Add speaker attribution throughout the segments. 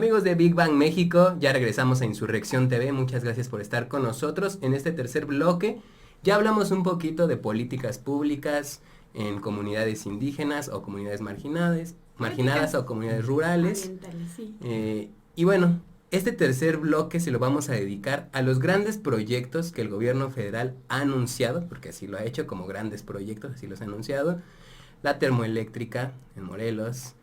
Speaker 1: Amigos de Big Bang México, ya regresamos a Insurrección TV, muchas gracias por estar con nosotros. En este tercer bloque ya hablamos un poquito de políticas públicas en comunidades indígenas o comunidades marginadas o comunidades rurales.
Speaker 2: Sí.
Speaker 1: Y bueno, este tercer bloque se lo vamos a dedicar a los grandes proyectos que el gobierno federal ha anunciado, porque así lo ha hecho, como grandes proyectos, así los ha anunciado. La termoeléctrica en Morelos,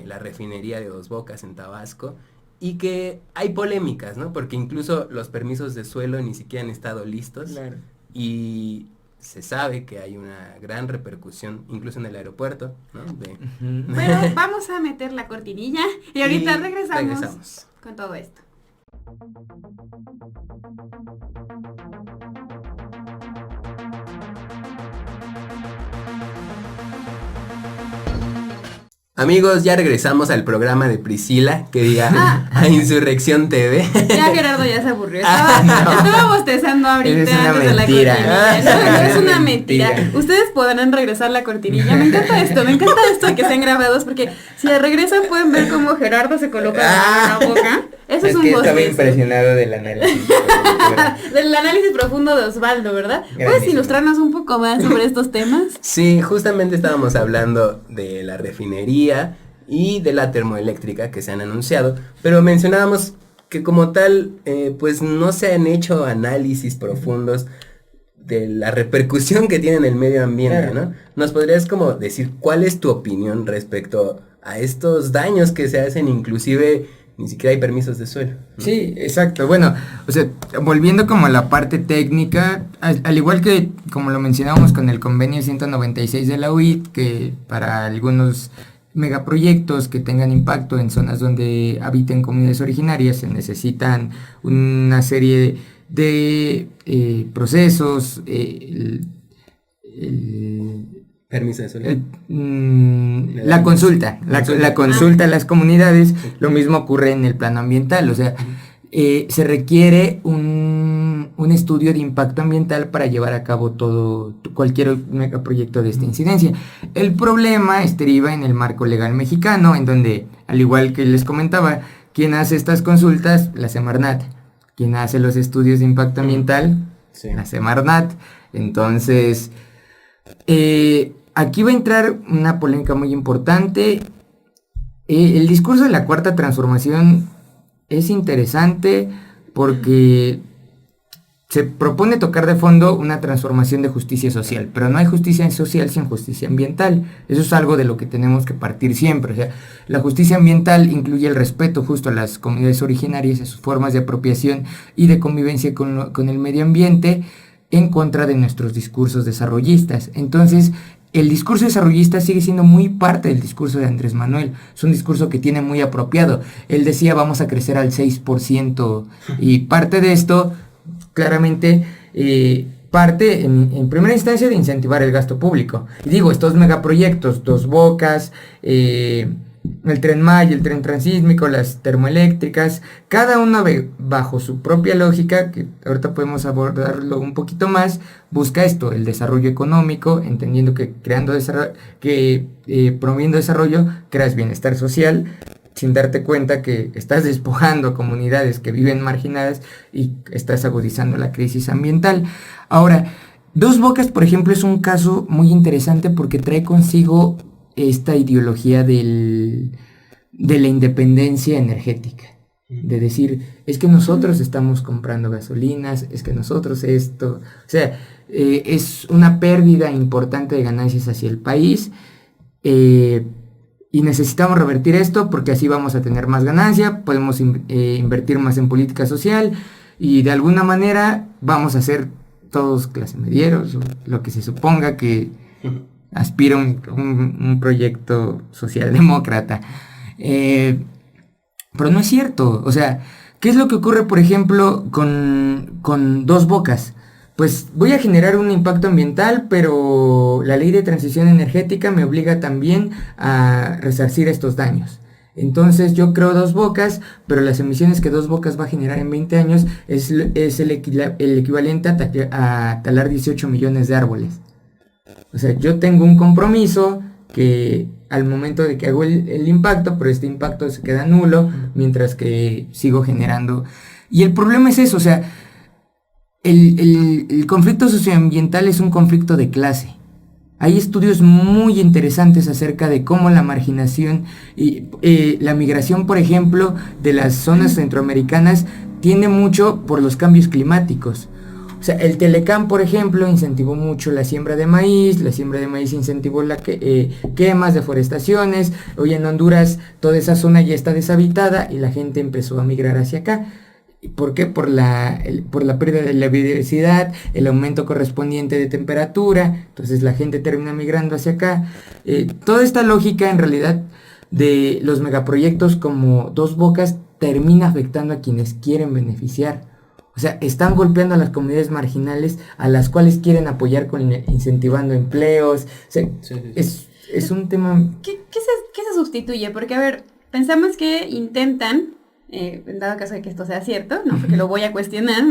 Speaker 1: la refinería de Dos Bocas en Tabasco, y que hay polémicas, ¿no? Porque incluso los permisos de suelo ni siquiera han estado listos.
Speaker 3: Claro.
Speaker 1: Y se sabe que hay una gran repercusión, incluso en el aeropuerto, ¿no?
Speaker 2: Pero vamos a meter la cortinilla y ahorita regresamos con todo esto.
Speaker 1: Amigos, ya regresamos al programa de Priscila, que diga a Insurrección TV.
Speaker 2: Ya Gerardo ya se aburrió. Estaba bostezando ahorita.
Speaker 3: Es una
Speaker 2: antes de la
Speaker 3: mentira.
Speaker 2: cortinilla. Es una mentira. Ustedes podrán regresar la cortinilla. Me encanta esto que sean grabados, porque si regresan pueden ver cómo Gerardo se coloca la boca. Eso es un
Speaker 3: que estaba
Speaker 2: bostezo.
Speaker 3: impresionado del análisis.
Speaker 2: Del análisis profundo de Osvaldo, ¿verdad? ¿Puedes
Speaker 3: Grandísimo.
Speaker 2: ilustrarnos un poco más sobre estos temas?
Speaker 1: Sí, justamente estábamos hablando de la refinería y de la termoeléctrica que se han anunciado, pero mencionábamos que como tal, pues no se han hecho análisis profundos de la repercusión que tiene en el medio ambiente,
Speaker 3: Claro.
Speaker 1: ¿no? ¿Nos podrías como decir cuál es tu opinión respecto a estos daños que se hacen, inclusive ni siquiera hay permisos de suelo, ¿no?
Speaker 3: Sí, exacto. Bueno, o sea, volviendo como a la parte técnica, al igual que como lo mencionamos con el convenio 196 de la UIT, que para algunos megaproyectos que tengan impacto en zonas donde habiten comunidades originarias se necesitan una serie de procesos,
Speaker 1: Permiso de suelo.
Speaker 3: la consulta a las comunidades. Lo mismo ocurre en el plano ambiental, o sea, se requiere un estudio de impacto ambiental para llevar a cabo cualquier megaproyecto de esta incidencia. El problema estriba en el marco legal mexicano, en donde, al igual que les comentaba, quien hace estas consultas, la Semarnat, quien hace los estudios de impacto ambiental,
Speaker 1: Sí.
Speaker 3: la Semarnat. Entonces, aquí va a entrar una polémica muy importante. El discurso de la cuarta transformación es interesante porque se propone tocar de fondo una transformación de justicia social, pero no hay justicia social sin justicia ambiental. Eso es algo de lo que tenemos que partir siempre. O sea, la justicia ambiental incluye el respeto justo a las comunidades originarias, a sus formas de apropiación y de convivencia con el medio ambiente, en contra de nuestros discursos desarrollistas. Entonces, el discurso desarrollista sigue siendo muy parte del discurso de Andrés Manuel. Es un discurso que tiene muy apropiado. Él decía, vamos a crecer al 6%, y parte de esto, claramente, parte en primera instancia de incentivar el gasto público. Y digo, estos megaproyectos, Dos Bocas, el Tren Maya, el tren transísmico, las termoeléctricas, cada uno bajo su propia lógica, que ahorita podemos abordarlo un poquito más, busca esto, el desarrollo económico, entendiendo que promoviendo desarrollo, creas bienestar social, sin darte cuenta que estás despojando a comunidades que viven marginadas y estás agudizando la crisis ambiental. Ahora, Dos Bocas, por ejemplo, es un caso muy interesante porque trae consigo esta ideología de la independencia energética, de decir, es que nosotros estamos comprando gasolinas, es que nosotros esto, o sea, es una pérdida importante de ganancias hacia el país, y necesitamos revertir esto porque así vamos a tener más ganancia, podemos invertir más en política social y de alguna manera vamos a ser todos clase medieros, lo que se suponga que aspira un proyecto socialdemócrata. Pero no es cierto. O sea, ¿qué es lo que ocurre, por ejemplo, con Dos Bocas? Pues voy a generar un impacto ambiental, pero la ley de transición energética me obliga también a resarcir estos daños. Entonces yo creo Dos Bocas, pero las emisiones que Dos Bocas va a generar en 20 años es el equivalente a talar 18 millones de árboles. O sea, yo tengo un compromiso que al momento de que hago el impacto, pero este impacto se queda nulo mientras que sigo generando. Y el problema es eso, o sea, el conflicto socioambiental es un conflicto de clase. Hay estudios muy interesantes acerca de cómo la marginación y la migración, por ejemplo, de las zonas centroamericanas tiende mucho por los cambios climáticos. O sea, el Telecán, por ejemplo, incentivó mucho la siembra de maíz incentivó la quemas, deforestaciones. Hoy en Honduras toda esa zona ya está deshabitada y la gente empezó a migrar hacia acá. ¿Por qué? Por la pérdida de la biodiversidad, el aumento correspondiente de temperatura, entonces la gente termina migrando hacia acá. Toda esta lógica en realidad de los megaproyectos como Dos Bocas termina afectando a quienes quieren beneficiar. O sea, están golpeando a las comunidades marginales a las cuales quieren apoyar incentivando empleos. O sea, es un tema...
Speaker 2: ¿Qué se sustituye? Porque, a ver, pensamos que intentan... en dado caso de que esto sea cierto, ¿no? Porque lo voy a cuestionar,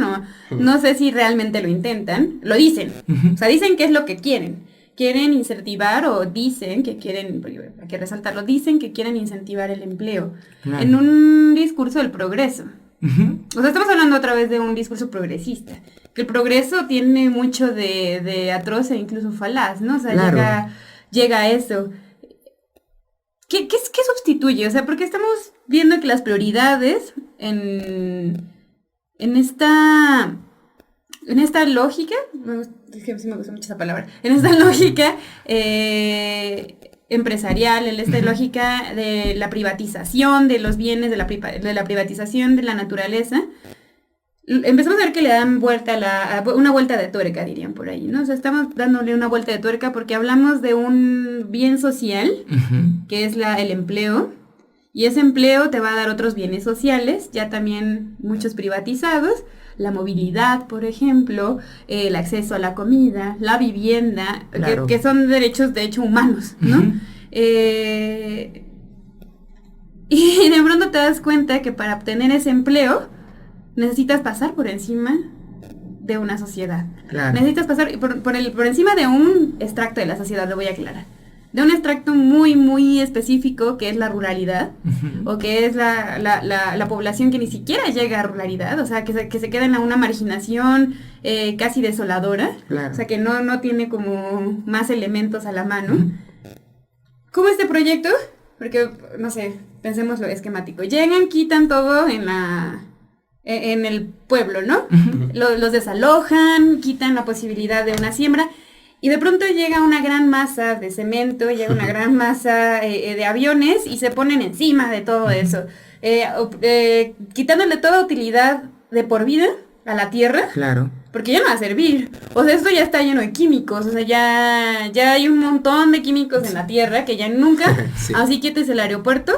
Speaker 2: no sé si realmente lo intentan, lo dicen, o sea, dicen qué es lo que quieren incentivar o dicen que quieren, hay que resaltarlo, dicen que quieren incentivar el empleo, claro, en un discurso del progreso. O sea, estamos hablando otra vez de un discurso progresista, que el progreso tiene mucho de atroz e incluso falaz, ¿no? O sea, claro, llega a eso. ¿Qué sustituye? O sea, porque estamos viendo que las prioridades en esta lógica, sí me gusta mucho esa palabra, en esta lógica empresarial, en esta lógica de la privatización de los bienes, de la privatización de la naturaleza, empezamos a ver que le dan una vuelta de tuerca, dirían por ahí, ¿no? O sea, estamos dándole una vuelta de tuerca porque hablamos de un bien social, que es el empleo, y ese empleo te va a dar otros bienes sociales, ya también muchos privatizados, la movilidad, por ejemplo, el acceso a la comida, la vivienda, claro, que son derechos, de hecho, humanos, ¿no? Y de pronto te das cuenta que para obtener ese empleo, necesitas pasar por encima de una sociedad. Claro. Necesitas pasar por encima de un extracto de la sociedad, lo voy a aclarar. De un extracto muy, muy específico que es la ruralidad, o que es la población que ni siquiera llega a ruralidad, o sea, que se queda en una marginación casi desoladora, claro, o sea, que no tiene como más elementos a la mano. ¿Cómo este proyecto? Porque, no sé, pensemos lo esquemático. Llegan, quitan todo en el pueblo, ¿no? Los desalojan, quitan la posibilidad de una siembra y de pronto llega una gran masa de cemento, llega una gran masa de aviones y se ponen encima de todo eso, quitándole toda utilidad de por vida a la tierra. Claro. Porque ya no va a servir. O sea, esto ya está lleno de químicos, o sea, ya hay un montón de químicos en la tierra que ya nunca, sí, así quites el aeropuerto,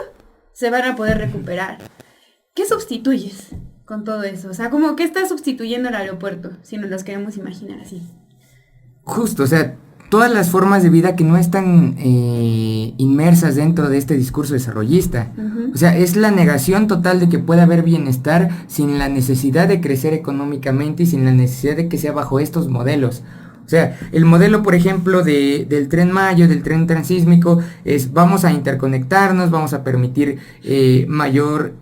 Speaker 2: se van a poder recuperar. ¿Qué sustituyes con todo eso? O sea, ¿cómo qué está sustituyendo el aeropuerto? Si nos los queremos imaginar así.
Speaker 3: Justo, o sea, todas las formas de vida que no están inmersas dentro de este discurso desarrollista. O sea, es la negación total de que pueda haber bienestar sin la necesidad de crecer económicamente y sin la necesidad de que sea bajo estos modelos. O sea, el modelo, por ejemplo, del Tren Maya, del tren transísmico, es vamos a interconectarnos, vamos a permitir mayor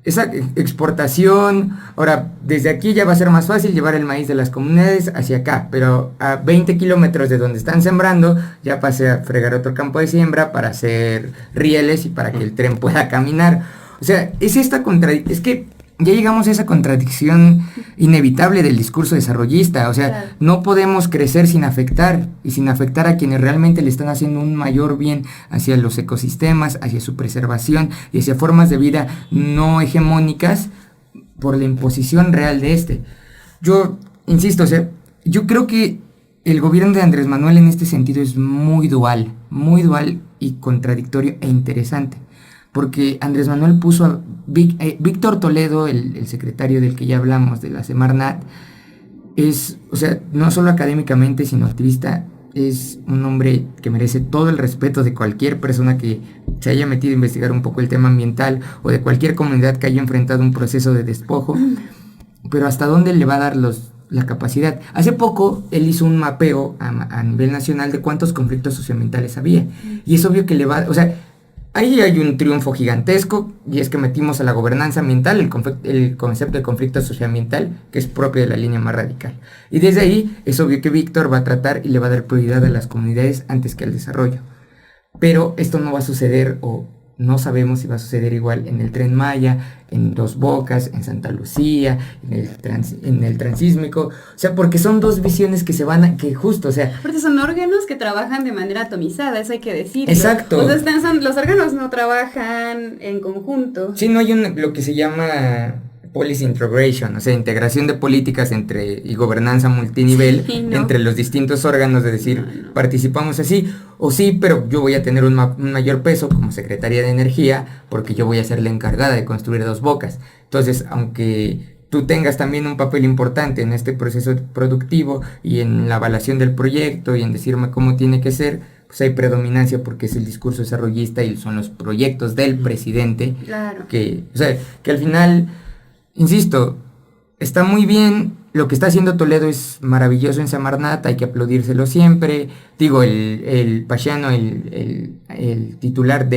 Speaker 3: esa exportación. Ahora, desde aquí ya va a ser más fácil llevar el maíz de las comunidades hacia acá, pero a 20 kilómetros de donde están sembrando, ya pase a fregar otro campo de siembra para hacer rieles y para que el tren pueda caminar. O sea, es que ya llegamos a esa contradicción inevitable del discurso desarrollista. O sea, claro, no podemos crecer sin afectar, y sin afectar a quienes realmente le están haciendo un mayor bien hacia los ecosistemas, hacia su preservación y hacia formas de vida no hegemónicas por la imposición real de este. Yo insisto, o sea, yo creo que el gobierno de Andrés Manuel en este sentido es muy dual y contradictorio e interesante. Porque Andrés Manuel puso a Víctor Toledo, el secretario del que ya hablamos, de la Semarnat, o sea, no solo académicamente, sino activista, es un hombre que merece todo el respeto de cualquier persona que se haya metido a investigar un poco el tema ambiental o de cualquier comunidad que haya enfrentado un proceso de despojo. Pero ¿hasta dónde le va a dar la capacidad. Hace poco él hizo un mapeo a nivel nacional de cuántos conflictos socioambientales había. Y es obvio que o sea, ahí hay un triunfo gigantesco, y es que metimos a la gobernanza ambiental el concepto de conflicto socioambiental, que es propio de la línea más radical. Y desde ahí es obvio que Víctor va a tratar y le va a dar prioridad a las comunidades antes que al desarrollo. Pero esto no va a suceder, o no sabemos si va a suceder igual en el Tren Maya, en Dos Bocas, en Santa Lucía, en el Transísmico. O sea, porque son dos visiones que se van a, que justo, o sea...
Speaker 2: Aparte son órganos que trabajan de manera atomizada, eso hay que decirlo.
Speaker 3: Exacto.
Speaker 2: O sea, los órganos no trabajan en conjunto.
Speaker 3: Sí, no hay lo que se llama policy integration, o sea, integración de políticas y gobernanza multinivel, sí, no, entre los distintos órganos, de decir, no, participamos así, o sí, pero yo voy a tener un mayor peso como Secretaría de Energía, porque yo voy a ser la encargada de construir Dos Bocas. Entonces, aunque tú tengas también un papel importante en este proceso productivo y en la avalación del proyecto y en decirme cómo tiene que ser, pues hay predominancia porque es el discurso desarrollista y son los proyectos del presidente.
Speaker 2: Claro.
Speaker 3: Que al final... Insisto, está muy bien, lo que está haciendo Toledo es maravilloso en Semarnat, hay que aplaudírselo siempre. Digo, el Pacheano, el titular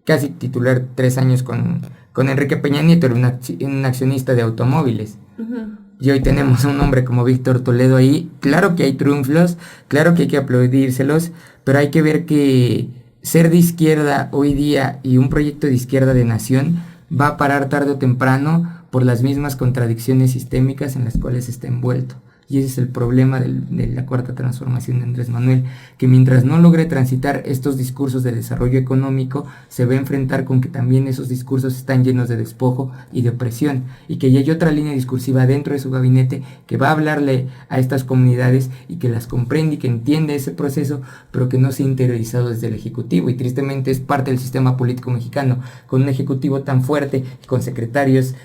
Speaker 3: casi titular 3 años con Enrique Peña Nieto, era un accionista de automóviles. Uh-huh. Y hoy tenemos a un hombre como Víctor Toledo ahí. Claro que hay triunfos, claro que hay que aplaudírselos, pero hay que ver que ser de izquierda hoy día y un proyecto de izquierda de nación va a parar tarde o temprano por las mismas contradicciones sistémicas en las cuales está envuelto. Y ese es el problema de la cuarta transformación de Andrés Manuel, que mientras no logre transitar estos discursos de desarrollo económico, se va a enfrentar con que también esos discursos están llenos de despojo y de opresión, y que ya hay otra línea discursiva dentro de su gabinete que va a hablarle a estas comunidades y que las comprende y que entiende ese proceso, pero que no se ha interiorizado desde el Ejecutivo, y tristemente es parte del sistema político mexicano, con un Ejecutivo tan fuerte, con secretarios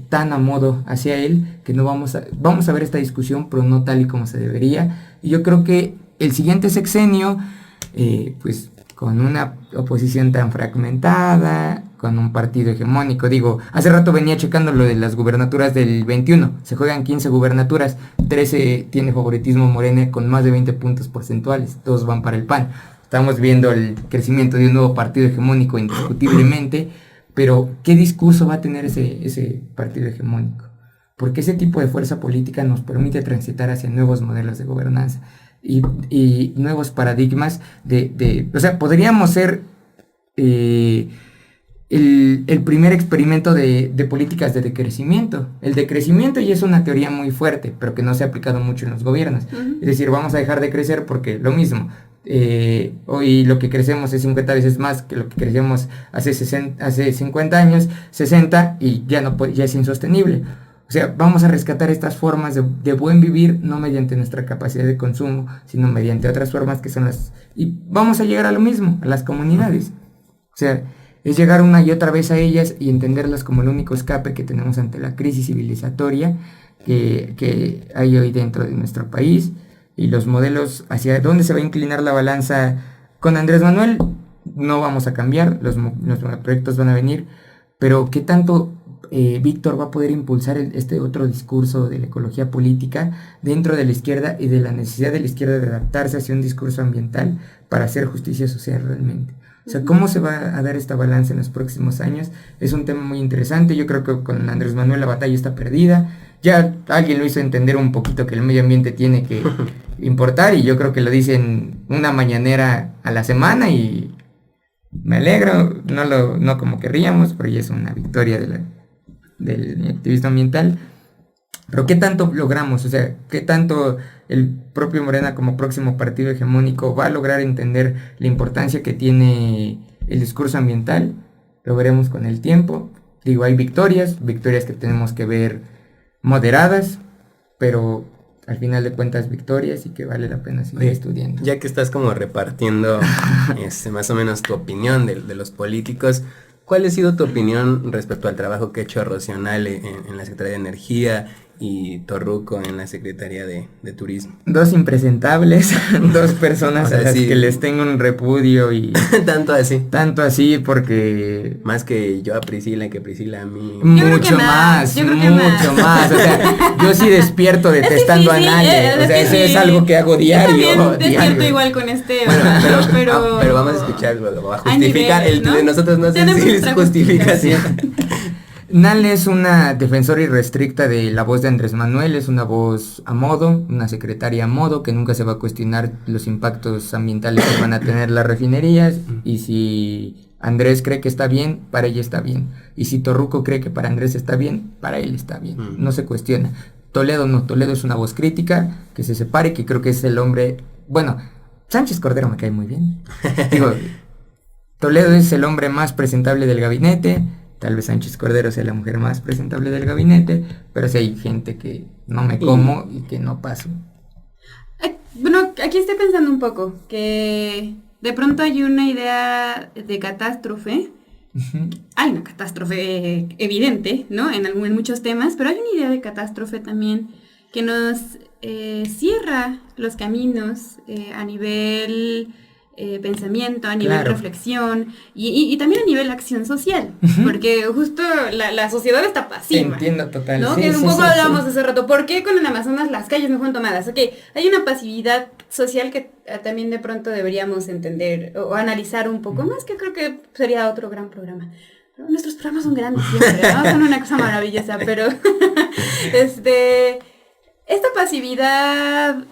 Speaker 3: tan a modo hacia él, que no vamos a ver esta discusión, pero no tal y como se debería. Y yo creo que el siguiente sexenio, pues con una oposición tan fragmentada, con un partido hegemónico, digo, hace rato venía checando lo de las gubernaturas del 21, se juegan 15 gubernaturas, 13 tiene favoritismo Morena con más de 20 puntos porcentuales, todos van para el PAN. Estamos viendo el crecimiento de un nuevo partido hegemónico indiscutiblemente. Pero, ¿qué discurso va a tener ese partido hegemónico? Porque ese tipo de fuerza política nos permite transitar hacia nuevos modelos de gobernanza y nuevos paradigmas o sea, podríamos ser el primer experimento de políticas de decrecimiento. El decrecimiento ya es una teoría muy fuerte, pero que no se ha aplicado mucho en los gobiernos. Uh-huh. Es decir, vamos a dejar de crecer porque lo mismo. Hoy lo que crecemos es 50 veces más que lo que crecíamos hace 50 años, 60, y ya es insostenible. O sea, vamos a rescatar estas formas de buen vivir, no mediante nuestra capacidad de consumo, sino mediante otras formas que son y vamos a llegar a lo mismo, a las comunidades. O sea, es llegar una y otra vez a ellas y entenderlas como el único escape que tenemos ante la crisis civilizatoria que hay hoy dentro de nuestro país. Y los modelos hacia dónde se va a inclinar la balanza con Andrés Manuel, no vamos a cambiar, los proyectos van a venir, pero ¿qué tanto Víctor va a poder impulsar este otro discurso de la ecología política dentro de la izquierda y de la necesidad de la izquierda de adaptarse hacia un discurso ambiental para hacer justicia social realmente? O sea, ¿cómo se va a dar esta balanza en los próximos años? Es un tema muy interesante. Yo creo que con Andrés Manuel la batalla está perdida. Ya alguien lo hizo entender un poquito que el medio ambiente tiene que importar, y yo creo que lo dicen una mañanera a la semana y me alegro, no como querríamos, pero ya es una victoria del activismo ambiental. Pero ¿qué tanto logramos? O sea, ¿qué tanto el propio Morena como próximo partido hegemónico va a lograr entender la importancia que tiene el discurso ambiental? Lo veremos con el tiempo. Digo, hay victorias que tenemos que ver moderadas, pero al final de cuentas victorias y que vale la pena seguir estudiando.
Speaker 1: Ya que estás como repartiendo más o menos tu opinión de los políticos, ¿cuál ha sido tu opinión respecto al trabajo que ha hecho Rocío Nale en la Secretaría de Energía y Torruco en la Secretaría de Turismo.
Speaker 3: Dos impresentables, dos personas
Speaker 1: O sea,
Speaker 3: a las
Speaker 1: sí.
Speaker 3: que les tengo un repudio y
Speaker 1: Tanto así,
Speaker 3: porque
Speaker 1: más que yo a Priscila, que Priscila a mí.
Speaker 3: mucho más,
Speaker 2: yo creo que
Speaker 3: mucho más. O sea, yo sí despierto detestando a nadie. O sea, eso es algo que hago diario.
Speaker 2: Yo también despierto
Speaker 3: diario.
Speaker 2: igual con este,
Speaker 1: Bueno,
Speaker 2: pero
Speaker 1: vamos a escucharlo, a
Speaker 2: hay
Speaker 1: justificar
Speaker 2: niveles,
Speaker 1: el
Speaker 2: ¿no?
Speaker 1: de nosotros, no sé
Speaker 2: Tenemos
Speaker 1: si es
Speaker 2: nuestra
Speaker 1: justificación.
Speaker 3: Nal es una defensora irrestricta de la voz de Andrés Manuel, es una voz a modo, una secretaria a modo, que nunca se va a cuestionar los impactos ambientales que van a tener las refinerías, y si Andrés cree que está bien, para ella está bien, y si Torruco cree que para Andrés está bien, para él está bien, no se cuestiona. Toledo no, Toledo es una voz crítica, que se separe, que creo que es el hombre, bueno, Sánchez Cordero me cae muy bien, digo, Toledo es el hombre más presentable del gabinete. Tal vez Sánchez Cordero sea la mujer más presentable del gabinete, pero si hay gente que no me como y que no paso.
Speaker 2: Bueno, aquí estoy pensando un poco que de pronto hay una idea de catástrofe. Hay una catástrofe evidente, ¿no? En muchos temas, pero hay una idea de catástrofe también que nos cierra los caminos a nivel pensamiento, a nivel reflexión y también a nivel acción social, porque justo la sociedad está pasiva.
Speaker 3: Entiendo total.
Speaker 2: ¿No?
Speaker 3: Sí,
Speaker 2: Que
Speaker 3: sí,
Speaker 2: un poco
Speaker 3: sí,
Speaker 2: hablábamos
Speaker 3: sí.
Speaker 2: hace rato, ¿por qué con el Amazonas las calles no fueron tomadas? Ok, hay una pasividad social que también de pronto deberíamos entender o analizar un poco más, que creo que sería otro gran programa. Nuestros programas son grandes siempre, ¿no? Son una cosa maravillosa, pero esta pasividad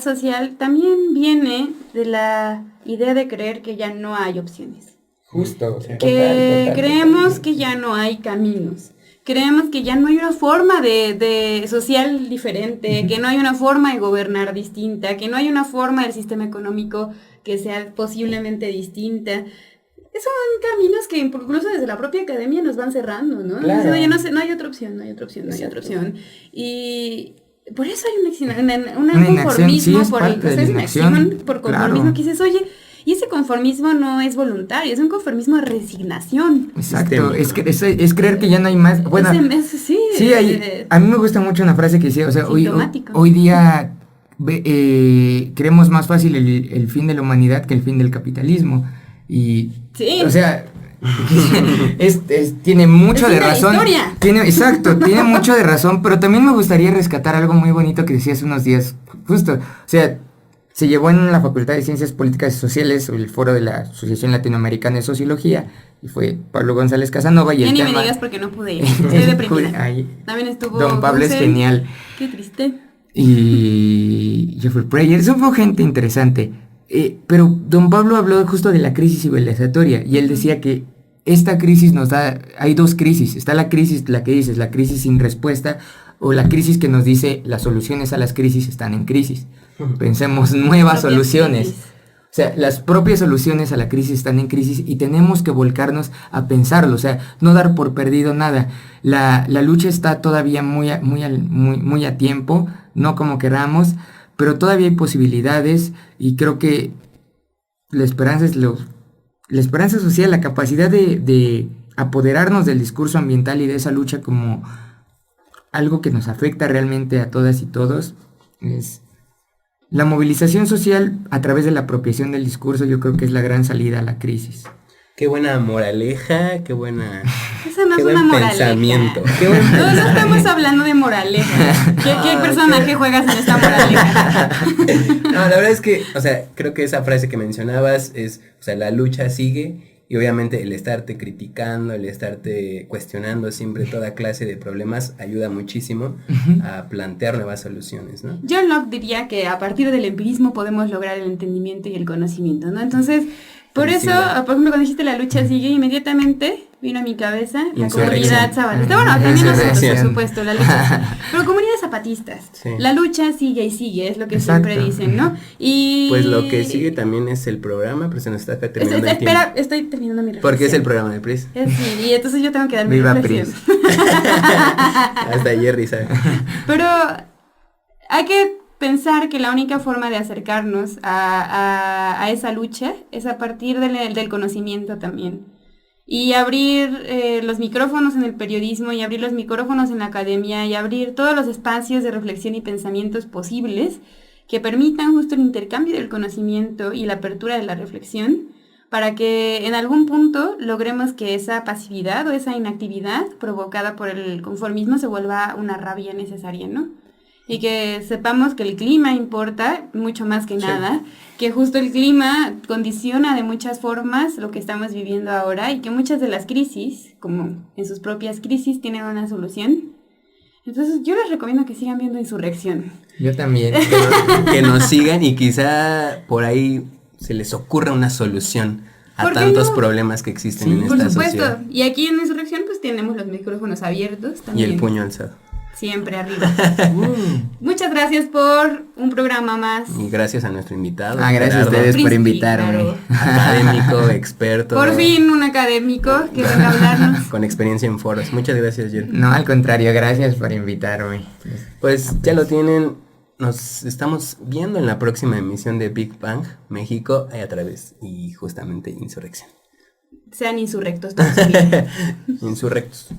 Speaker 2: social también viene de la idea de creer que ya no hay opciones.
Speaker 3: Justo. O sea,
Speaker 2: Que creemos que ya no hay caminos. Creemos que ya no hay una forma de social diferente, que no hay una forma de gobernar distinta, que no hay una forma del sistema económico que sea posiblemente distinta. Son caminos que incluso desde la propia academia nos van cerrando, ¿no?
Speaker 3: Claro.
Speaker 2: Diciendo, ya no sé, no hay otra opción, no hay otra opción, no hay otra opción. Y por eso hay un conformismo,
Speaker 3: sí, es
Speaker 2: una acción por conformismo,
Speaker 3: claro.
Speaker 2: que dices, oye, y ese conformismo no es voluntario, es un conformismo de resignación.
Speaker 3: Exacto, es creer que ya no hay más. Bueno, sí, a mí me gusta mucho una frase que decía, o sea, hoy día creemos más fácil el fin de la humanidad que el fin del capitalismo. Y,
Speaker 2: sí.
Speaker 3: O sea, tiene mucho de razón. Tiene mucho de razón, pero también me gustaría rescatar algo muy bonito que decía hace unos días, justo, o sea, se llevó en la Facultad de Ciencias Políticas y Sociales el foro de la Asociación Latinoamericana de Sociología, y fue Pablo González Casanova y el
Speaker 2: ni
Speaker 3: tema...
Speaker 2: me digas porque no pude ir, estoy deprimida. También estuvo
Speaker 3: Don Pablo
Speaker 2: González.
Speaker 3: Es genial.
Speaker 2: Qué triste.
Speaker 3: Y Jeffrey Prayer, eso fue gente interesante. Pero don Pablo habló justo de la crisis civilizatoria y él decía que esta crisis hay dos crisis, está la crisis, la que dices, la crisis sin respuesta, o la crisis que nos dice las soluciones a las crisis están en crisis. Pensemos nuevas soluciones. Crisis. O sea, las propias soluciones a la crisis están en crisis y tenemos que volcarnos a pensarlo, o sea, no dar por perdido nada. La lucha está todavía muy a tiempo, no como queramos, pero todavía hay posibilidades y creo que la esperanza social, la capacidad de apoderarnos del discurso ambiental y de esa lucha como algo que nos afecta realmente a todas y todos, es la movilización social a través de la apropiación del discurso. Yo creo que es la gran salida a la crisis.
Speaker 1: Qué buena moraleja, qué buena...
Speaker 2: Esa no es una moraleja.
Speaker 1: Pensamiento.
Speaker 2: No estamos hablando de moraleja. ¿Qué personaje juegas en esta moraleja?
Speaker 1: No, la verdad es que, o sea, creo que esa frase que mencionabas es, o sea, la lucha sigue y obviamente el estarte criticando, el estarte cuestionando siempre toda clase de problemas ayuda muchísimo a plantear nuevas soluciones, ¿no?
Speaker 2: John Locke diría que a partir del empirismo podemos lograr el entendimiento y el conocimiento, ¿no? Entonces... Por eso, por ejemplo, cuando dijiste la lucha sigue, inmediatamente vino a mi cabeza la comunidad zapatista. Bueno, también nosotros, por supuesto, la lucha. Pero comunidades zapatistas. Sí. La lucha sigue y sigue, es lo que siempre dicen, ¿no? Y...
Speaker 1: Pues lo que sigue también es el programa, pero se nos está terminando el tiempo.
Speaker 2: Espera, estoy terminando mi reflexión.
Speaker 1: Porque es el programa de PRIS.
Speaker 2: Sí, y entonces yo tengo que dar mi
Speaker 3: Viva
Speaker 2: reflexión.
Speaker 1: Hasta Jerry sabe.
Speaker 2: Pero hay que pensar que la única forma de acercarnos a esa lucha es a partir del conocimiento también. y abrir los micrófonos en el periodismo y abrir los micrófonos en la academia y abrir todos los espacios de reflexión y pensamientos posibles que permitan justo el intercambio del conocimiento y la apertura de la reflexión para que en algún punto logremos que esa pasividad o esa inactividad provocada por el conformismo se vuelva una rabia necesaria, ¿no? Y que sepamos que el clima importa mucho más que nada, que justo el clima condiciona de muchas formas lo que estamos viviendo ahora y que muchas de las crisis, como en sus propias crisis, tienen una solución. Entonces yo les recomiendo que sigan viendo Insurrección.
Speaker 3: Yo también.
Speaker 1: Que nos sigan y quizá por ahí se les ocurra una solución a
Speaker 2: ¿Por qué
Speaker 1: tantos
Speaker 2: no?
Speaker 1: problemas que existen
Speaker 3: Sí,
Speaker 1: en
Speaker 2: Por
Speaker 1: esta
Speaker 2: supuesto.
Speaker 1: sociedad.
Speaker 2: Y aquí en Insurrección pues tenemos los micrófonos abiertos
Speaker 1: Y
Speaker 2: también.
Speaker 1: el puño alzado.
Speaker 2: Siempre arriba. Muchas gracias por un programa más.
Speaker 1: Y gracias a nuestro invitado.
Speaker 3: Gracias a
Speaker 1: Gerardo,
Speaker 3: ustedes por
Speaker 2: Príncipe,
Speaker 3: invitarme.
Speaker 2: claro.
Speaker 1: académico, experto.
Speaker 2: Por fin un académico que venga a hablarnos.
Speaker 1: Con experiencia en foros. Muchas gracias, Jer.
Speaker 3: No, al contrario, gracias por invitarme.
Speaker 1: Pues ya lo tienen. Nos estamos viendo en la próxima emisión de Big Bang México a través y justamente Insurrección.
Speaker 2: Sean insurrectos todos.
Speaker 1: Insurrectos.